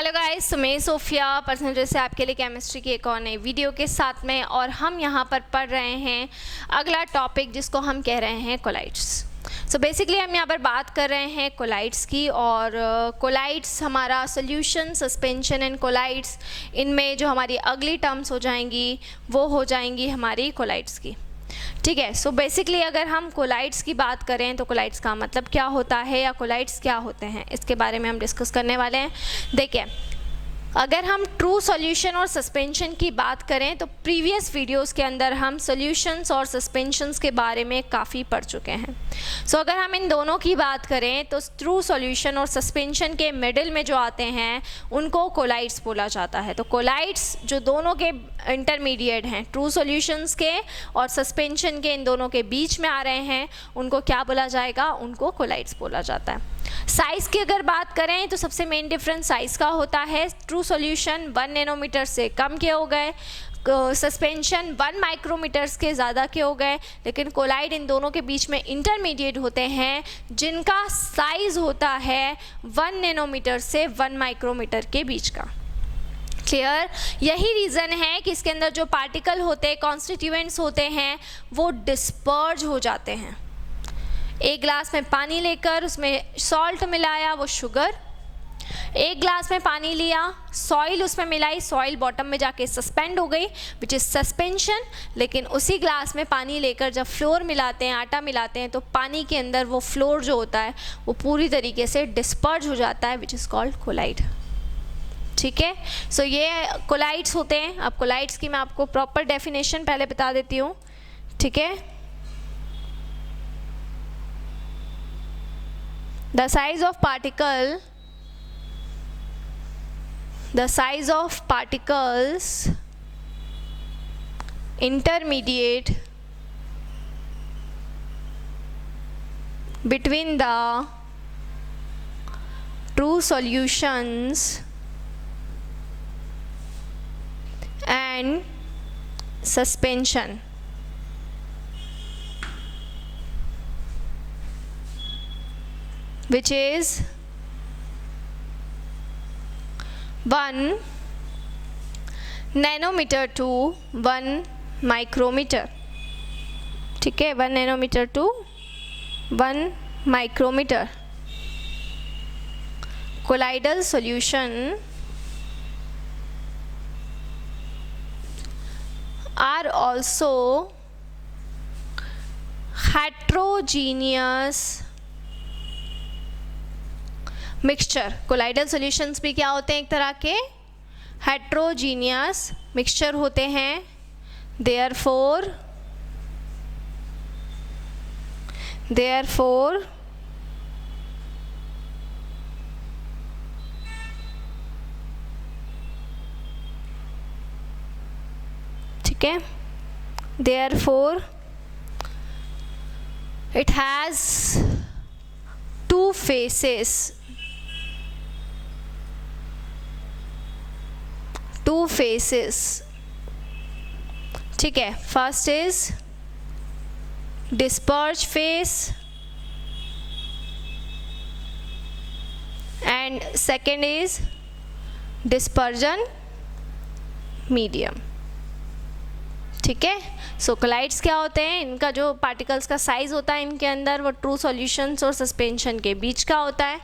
Hello guys, मैं Sophia personal से आपके लिए केमिस्ट्री की एक और नई वीडियो के साथ में, और हम यहाँ पर पढ़ रहे हैं अगला टॉपिक जिसको हम कह रहे हैं कोलाइड्स। सो बेसिकली हम यहाँ पर बात कर रहे हैं कोलाइड्स की, और कोलाइड्स हमारा सोल्यूशन, सस्पेंशन एंड कोलाइड्स, इनमें जो हमारी अगली टर्म्स हो जाएंगी वो हो जाएंगी हमारी कोलाइड्स की। ठीक है। सो बेसिकली अगर हम कोलाइड्स की बात करें तो कोलाइड्स का मतलब क्या होता है या कोलाइड्स क्या होते हैं, इसके बारे में हम डिस्कस करने वाले हैं। देखिए, अगर हम ट्रू सॉल्यूशन और सस्पेंशन की बात करें तो प्रीवियस वीडियोस के अंदर हम सॉल्यूशंस और सस्पेंशंस के बारे में काफ़ी पढ़ चुके हैं। सो अगर हम इन दोनों की बात करें तो ट्रू सॉल्यूशन और सस्पेंशन के मिडिल में जो आते हैं उनको कोलाइड्स बोला जाता है। तो कोलाइड्स जो दोनों के इंटरमीडिएट हैं, ट्रू सॉल्यूशंस के और सस्पेंशन के, इन दोनों के बीच में आ रहे हैं, उनको क्या बोला जाएगा? उनको कोलाइड्स बोला जाता है। साइज़ की अगर बात करें तो सबसे मेन डिफरेंस साइज़ का होता है। ट्रू सॉल्यूशन 1 नैनोमीटर से कम के हो गए, सस्पेंशन 1 माइक्रोमीटर्स के ज़्यादा के हो गए, लेकिन कोलाइड इन दोनों के बीच में इंटरमीडिएट होते हैं जिनका साइज़ होता है 1 नैनोमीटर से 1 माइक्रोमीटर के बीच का। क्लियर? यही रीज़न है कि इसके अंदर जो पार्टिकल होते हैं, कॉन्स्टिट्यूएंट्स होते हैं, वो डिस्पर्ज हो जाते हैं। एक ग्लास में पानी लेकर उसमें सॉल्ट मिलाया, वो शुगर। एक ग्लास में पानी लिया, सॉइल उसमें मिलाई, सॉइल बॉटम में जाके सस्पेंड हो गई, विच इज़ सस्पेंशन। लेकिन उसी ग्लास में पानी लेकर जब फ्लोर मिलाते हैं, आटा मिलाते हैं, तो पानी के अंदर वो फ्लोर जो होता है वो पूरी तरीके से डिस्पर्ज हो जाता है, विच इज़ कॉल्ड कोलाइड। ठीक है। सो ये कोलाइड्स होते हैं। अब कोलाइड्स की मैं आपको प्रॉपर डेफिनेशन पहले बता देती हूँ। ठीक है। The size of particles intermediate between the true solutions and suspension, which is 1 nanometre to 1 micrometre. ठीक है, 1 nanometre to 1 micrometre. Colloidal solution are also heterogeneous mixture. Colloidal solutions भी क्या होते हैं? एक तरह के हेट्रोजीनियस मिक्सचर होते हैं। देयरफॉर ठीक है, देयरफॉर इट हैज 2 faces। ठीक है। First is disperse face and second is dispersion medium. ठीक है। सो कोलाइड्स क्या होते हैं? इनका जो पार्टिकल्स का साइज़ होता है इनके अंदर, वो ट्रू सॉल्यूशंस और सस्पेंशन के बीच का होता है,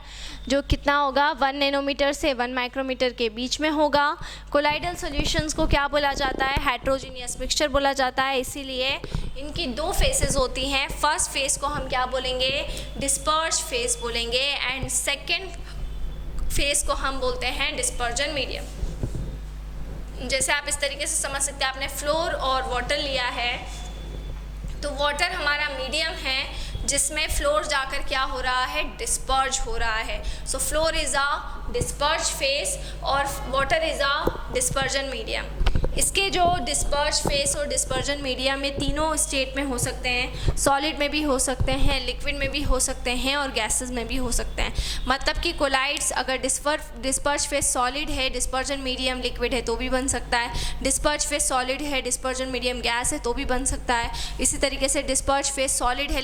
जो कितना होगा? 1 नैनोमीटर से 1 माइक्रोमीटर के बीच में होगा। कोलाइडल सॉल्यूशंस को क्या बोला जाता है? हेट्रोजीनियस मिक्सचर बोला जाता है। इसीलिए इनकी 2 फेसेस होती हैं। फर्स्ट फेस को हम क्या बोलेंगे? डिस्पर्ज फेस बोलेंगे, एंड सेकेंड फेस को हम बोलते हैं डिस्पर्जन मीडियम। जैसे आप इस तरीके से समझ सकते हैं, आपने फ्लोर और वाटर लिया है, तो वाटर हमारा मीडियम है जिसमें फ्लोर जाकर क्या हो रहा है? डिस्पर्ज हो रहा है। So flour is a disperse phase और water is a dispersion medium. इसके जो डिस्पर्ज फेस और डिस्पर्जन मीडियम में तीनों स्टेट में हो सकते हैं, सॉलिड में भी हो सकते हैं, लिक्विड में भी हो सकते हैं और गैसेस में भी हो सकते हैं। मतलब कि कोलाइड्स अगर डिस्पर्ज फेस सॉलिड है, डिस्पर्जन मीडियम लिक्विड है तो भी बन सकता है, डिस्पर्ज फेस सॉलिड है, डिस्पर्जन मीडियम गैस है तो भी बन सकता है। इसी तरीके से डिस्पर्ज फेस सॉलिड है,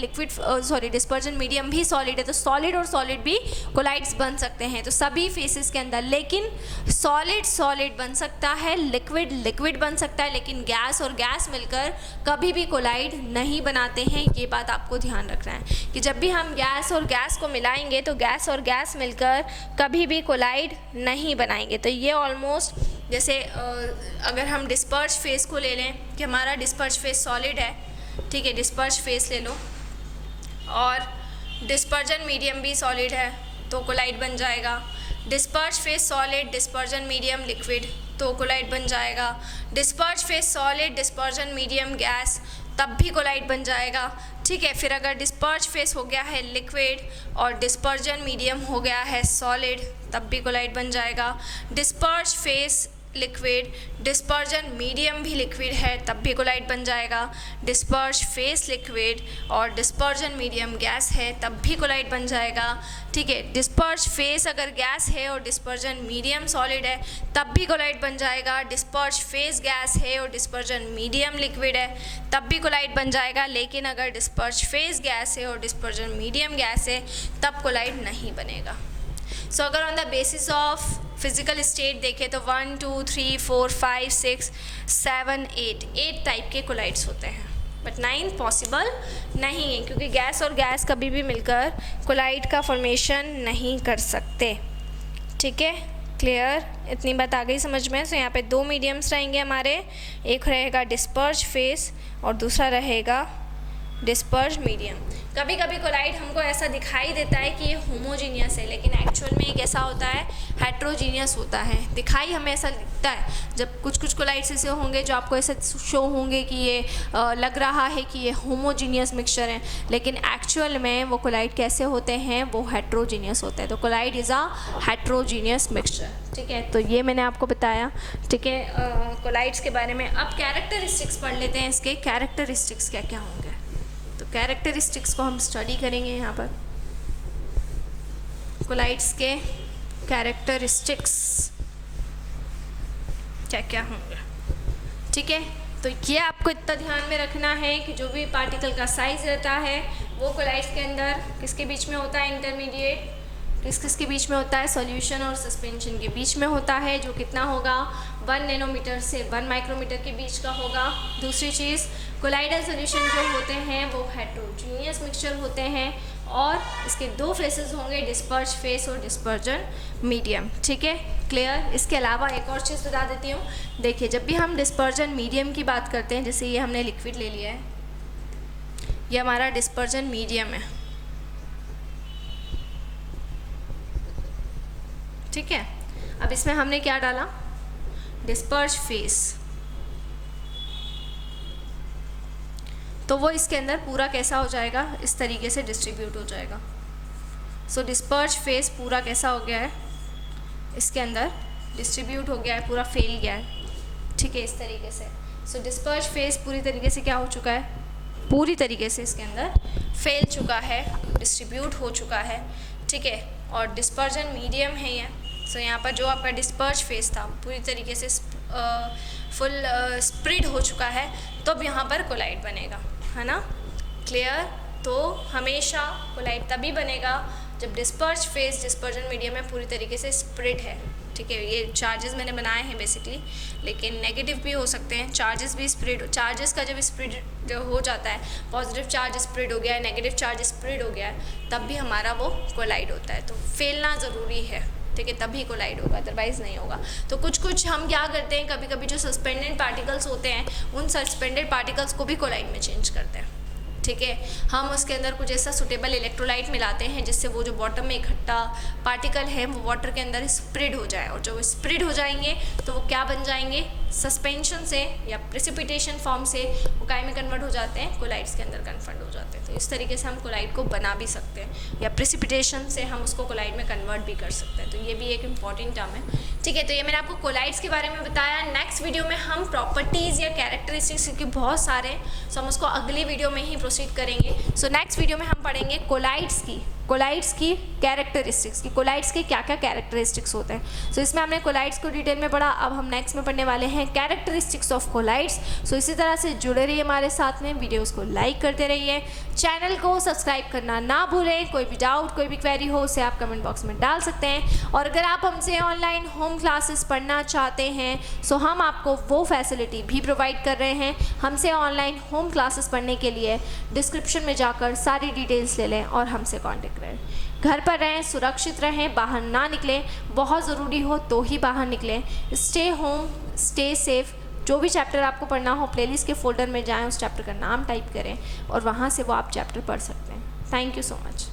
डिस्पर्जन मीडियम भी सॉलिड है तो सॉलिड और सॉलिड भी कोलाइड्स बन सकते हैं। तो सभी फेसेस के अंदर, लेकिन सॉलिड बन सकता है, लिक्विड बन सकता है, लेकिन गैस और गैस मिलकर कभी भी कोलाइड नहीं बनाते हैं। ये बात आपको ध्यान रखना है कि जब भी हम गैस और गैस को मिलाएंगे तो गैस और गैस मिलकर कभी भी कोलाइड नहीं बनाएंगे। तो ये ऑलमोस्ट जैसे अगर हम डिस्पर्ज फेस को ले लें कि हमारा डिस्पर्ज फेस सॉलिड है, ठीक है, डिस्पर्ज फेस ले लो, और डिस्पर्जन मीडियम भी सॉलिड है तो कोलाइड बन जाएगा। Disperse face solid, dispersion medium liquid तो कोलाइड बन जाएगा। Disperse face solid, dispersion medium gas तब भी कोलाइड बन जाएगा, ठीक है। फिर अगर डिस्पर्ज फेस हो गया है लिक्विड और डिस्पर्जन मीडियम हो गया है सॉलिड तब भी कोलाइड बन जाएगा। Disperse face liquid, dispersion medium भी लिक्विड है तब भी कोलाइड बन जाएगा। डिस्पर्ज फेस लिक्विड और डिस्पर्जन मीडियम गैस है तब भी कोलाइड बन जाएगा, ठीक है। डिस्पर्ज फेस अगर गैस है और डिस्पर्जन मीडियम सॉलिड है तब भी कोलाइड बन जाएगा। डिस्पर्ज फेस गैस है और डिस्पर्जन मीडियम लिक्विड है तब भी कोलाइड बन जाएगा। लेकिन अगर डिस्पर्ज फेस गैस है और डिस्पर्जन मीडियम गैस है तब कोलाइड नहीं बनेगा। सो अगर on the basis of physical state देखें तो 1 2 3 4 5 6 7 8 टाइप के कोलाइड्स होते हैं, बट 9 पॉसिबल नहीं है क्योंकि गैस और गैस कभी भी मिलकर कोलाइड का फॉर्मेशन नहीं कर सकते, ठीक है। क्लियर, इतनी बात आ गई समझ में। सो यहाँ पे दो मीडियम्स रहेंगे हमारे, एक रहेगा डिस्पर्ज फेस और दूसरा रहेगा डिस्पर्ज मीडियम। कभी कभी कोलाइड हमको ऐसा दिखाई देता है कि ये होमोजीनियस है, लेकिन एक्चुअल में ये कैसा होता है, हेट्रोजीनियस होता है। दिखाई हमें ऐसा दिखता है, जब कुछ कोलाइड्स ऐसे होंगे जो आपको ऐसे शो होंगे कि ये लग रहा है कि ये होमोजीनियस मिक्सचर है, लेकिन एक्चुअल में वो कोलाइड कैसे होते हैं, वो हेट्रोजीनियस होते हैं। तो colloid is a heterogeneous mixture, ठीक है। तो ये मैंने आपको बताया, ठीक है, कोलाइड्स के बारे में। अब कैरेक्टरिस्टिक्स पढ़ लेते हैं, इसके कैरेक्टरिस्टिक्स क्या क्या होंगे। तो कैरेक्टरिस्टिक्स को हम स्टडी करेंगे यहाँ पर, कोलाइड्स के कैरेक्टरिस्टिक्स क्या क्या होंगे, ठीक है। तो ये आपको इतना ध्यान में रखना है कि जो भी पार्टिकल का साइज रहता है वो कोलाइड्स के अंदर किसके बीच में होता है, इंटरमीडिएट, किसके बीच में होता है, सॉल्यूशन और सस्पेंशन के बीच में होता है, जो कितना होगा 1 नैनोमीटर से 1 माइक्रोमीटर के बीच का होगा। दूसरी चीज़, कोलाइडल सॉल्यूशन जो होते हैं वो हेट्रोजीनियस मिक्सचर होते हैं और इसके दो फेसेस होंगे, डिस्पर्ज फेस और डिस्पर्जन मीडियम, ठीक है। क्लियर। इसके अलावा एक और चीज़ बता देती हूँ, देखिए जब भी हम डिस्पर्जन मीडियम की बात करते हैं, जैसे ये हमने लिक्विड ले लिया है, ये हमारा डिस्पर्जन मीडियम है, ठीक है। अब इसमें हमने क्या डाला, डिस्पर्ज फेस, तो वो इसके अंदर पूरा कैसा हो जाएगा, इस तरीके से डिस्ट्रीब्यूट हो जाएगा। सो डिस्पर्ज फेस पूरा कैसा हो गया है, इसके अंदर डिस्ट्रीब्यूट हो गया है, पूरा फैल गया है, ठीक है, इस तरीके से। सो डिस्पर्ज फेस पूरी तरीके से क्या हो चुका है, पूरी तरीके से इसके अंदर फैल चुका है, डिस्ट्रीब्यूट हो चुका है, ठीक है। और डिस्पर्जन मीडियम है ये। सो यहाँ पर जो आपका डिस्पर्ज फेस था पूरी तरीके से फुल स्प्रेड हो चुका है, तो अब यहाँ पर कोलाइड बनेगा, है ना। क्लियर। तो हमेशा कोलाइड तभी बनेगा जब डिस्पर्ज फेस डिस्पर्जन मीडियम में पूरी तरीके से स्प्रेड है, ठीक है। ये चार्जेस मैंने बनाए हैं बेसिकली, लेकिन नेगेटिव भी हो सकते हैं, चार्जेस भी स्प्रेड, चार्जेस का जब स्प्रेड जो हो जाता है, पॉजिटिव चार्ज स्प्रेड हो गया है, नेगेटिव चार्ज स्प्रेड हो गया है, तब भी हमारा वो कोलाइड होता है। तो फैलना ज़रूरी है, ठीक है, तभी कोलाइड होगा, अदरवाइज़ नहीं होगा। तो कुछ हम क्या करते हैं, कभी कभी जो सस्पेंडेड पार्टिकल्स होते हैं उन सस्पेंडेड पार्टिकल्स को भी कोलाइड में चेंज करते हैं, ठीक है। हम उसके अंदर कुछ ऐसा सुटेबल इलेक्ट्रोलाइट मिलाते हैं जिससे वो जो बॉटम में इकट्ठा पार्टिकल है वो वाटर के अंदर स्प्रेड हो जाए, और जब स्प्रेड हो जाएंगे तो वो क्या बन जाएंगे, सस्पेंशन से या प्रेसिपिटेशन फॉर्म से वो काय में कन्वर्ट हो जाते हैं, कोलाइड्स के अंदर कन्वर्ट हो जाते हैं। तो इस तरीके से हम कोलाइड को बना भी सकते हैं, या प्रेसिपिटेशन से हम उसको कोलाइड में कन्वर्ट भी कर सकते हैं। तो ये भी एक इम्पॉर्टेंट टर्म है, ठीक है, तो ये मैंने आपको कोलाइड्स के बारे में बताया। नेक्स्ट वीडियो में हम प्रॉपर्टीज़ या कैरेक्टरिस्टिक्स के बहुत सारे, सो हम उसको अगली वीडियो में ही प्रोसीड करेंगे। सो नेक्स्ट वीडियो में हम पढ़ेंगे कोलाइड्स की कैरेक्टरिस्टिक्स की, कोलाइड्स के क्या क्या कैरेक्टरिस्टिक्स होते हैं। सो इसमें हमने कोलाइड्स को डिटेल में पढ़ा, अब हम नेक्स्ट में पढ़ने वाले हैं कैरेक्टरिस्टिक्स ऑफ कोलाइड्स। सो इसी तरह से जुड़े रहिए हमारे साथ में, वीडियोस को लाइक करते रहिए, चैनल को सब्सक्राइब करना ना भूलें। कोई भी डाउट, कोई भी क्वेरी हो उसे आप कमेंट बॉक्स में डाल सकते हैं। और अगर आप हमसे ऑनलाइन होम क्लासेस पढ़ना चाहते हैं सो हम आपको वो फैसिलिटी भी प्रोवाइड कर रहे हैं। हमसे ऑनलाइन होम क्लासेस पढ़ने के लिए डिस्क्रिप्शन में जाकर सारी डिटेल्स ले लें और हमसे कॉन्टेक्ट करें। घर पर रहें, सुरक्षित रहें, बाहर ना निकलें, बहुत ज़रूरी हो तो ही बाहर निकलें। Stay home, stay safe. जो भी चैप्टर आपको पढ़ना हो प्लेलिस्ट के फोल्डर में जाएं, उस चैप्टर का नाम टाइप करें और वहाँ से वो आप चैप्टर पढ़ सकते हैं। Thank you so much.